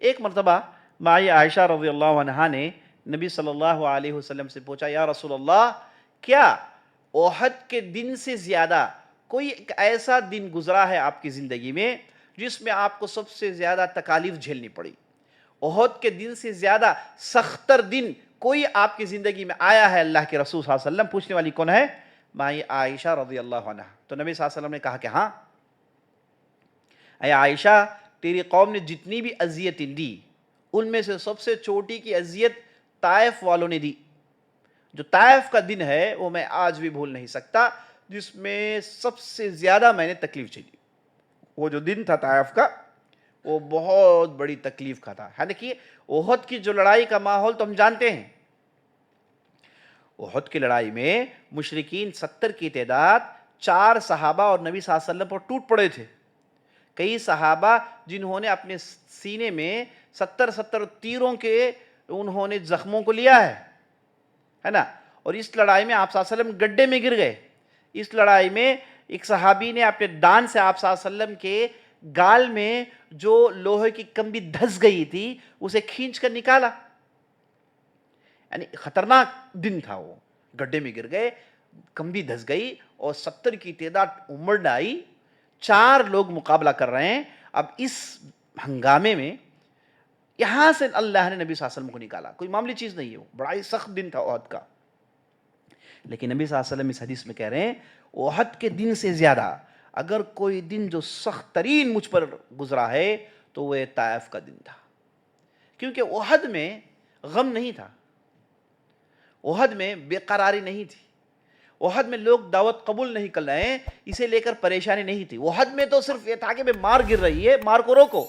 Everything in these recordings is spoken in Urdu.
ایک مرتبہ مائی عائشہ رضی اللہ عنہا نے نبی صلی اللہ علیہ وسلم سے پوچھا، یا رسول اللہ، کیا احد کے دن سے زیادہ کوئی ایک ایسا دن گزرا ہے آپ کی زندگی میں جس میں آپ کو سب سے زیادہ تکالیف جھیلنی پڑی؟ احد کے دن سے زیادہ سختر دن کوئی آپ کی زندگی میں آیا ہے اللہ کے رسول صلی اللہ علیہ وسلم؟ پوچھنے والی کون ہے؟ مائی عائشہ رضی اللہ عنہ۔ تو نبی صلی اللہ علیہ وسلم نے کہا کہ ہاں، اے عائشہ، تیری قوم نے جتنی بھی اذیتیں دی ان میں سے سب سے چھوٹی کی اذیت طائف والوں نے دی۔ جو طائف کا دن ہے وہ میں آج بھی بھول نہیں سکتا، جس میں سب سے زیادہ میں نے تکلیف جھیلی۔ وہ جو دن تھا طائف کا، وہ بہت بڑی تکلیف کا تھا۔ حالانکہ احد کی جو لڑائی کا ماحول تو ہم جانتے ہیں، احد کی لڑائی میں مشرکین 70 کی تعداد 4 صحابہ اور نبی صلی اللہ علیہ وسلم پر ٹوٹ پڑے تھے۔ کئی صحابہ جنہوں نے اپنے سینے میں 70 تیروں کے انہوں نے زخموں کو لیا ہے نا، اور اس لڑائی میں آپ صلی اللہ علیہ وسلم گڈھے میں گر گئے۔ اس لڑائی میں ایک صحابی نے اپنے دان سے آپ صلی اللہ علیہ وسلم کے گال میں جو لوہے کی کمبی دھس گئی تھی اسے کھینچ کر نکالا۔ یعنی خطرناک دن تھا، وہ گڈھے میں گر گئے، کمبی دھس گئی اور 70 کی تعداد امڑ آئی، 4 لوگ مقابلہ کر رہے ہیں۔ اب اس ہنگامے میں یہاں سے اللہ نے نبی صلی اللہ علیہ وسلم کو نکالا، کوئی معمولی چیز نہیں ہے، وہ بڑا ہی سخت دن تھا احد کا۔ لیکن نبی صلی اللہ علیہ وسلم اس حدیث میں کہہ رہے ہیں احد کے دن سے زیادہ اگر کوئی دن جو سخت ترین مجھ پر گزرا ہے تو وہ طائف کا دن تھا، کیونکہ احد میں غم نہیں تھا، احد میں بے قراری نہیں تھی، احد میں لوگ دعوت قبول نہیں کر رہے ہیں اسے لے کر پریشانی نہیں تھی۔ احد میں تو صرف یہ تھا کہ مار گر رہی ہے، مار کو روکو،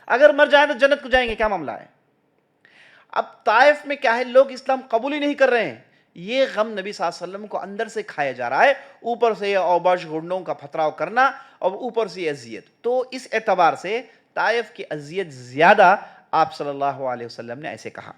اگر مر جائیں تو جنت کو جائیں گے، کیا معاملہ ہے؟ اب طائف میں کیا ہے، لوگ اسلام قبول ہی نہیں کر رہے ہیں، یہ غم نبی صلی اللہ علیہ وسلم کو اندر سے کھایا جا رہا ہے، اوپر سے یہ اوباش گھڑنوں کا پھتراؤ کرنا اور اوپر سے یہ اذیت۔ تو اس اعتبار سے طائف کی اذیت زیادہ آپ صلی اللہ علیہ وسلم نے ایسے کہا۔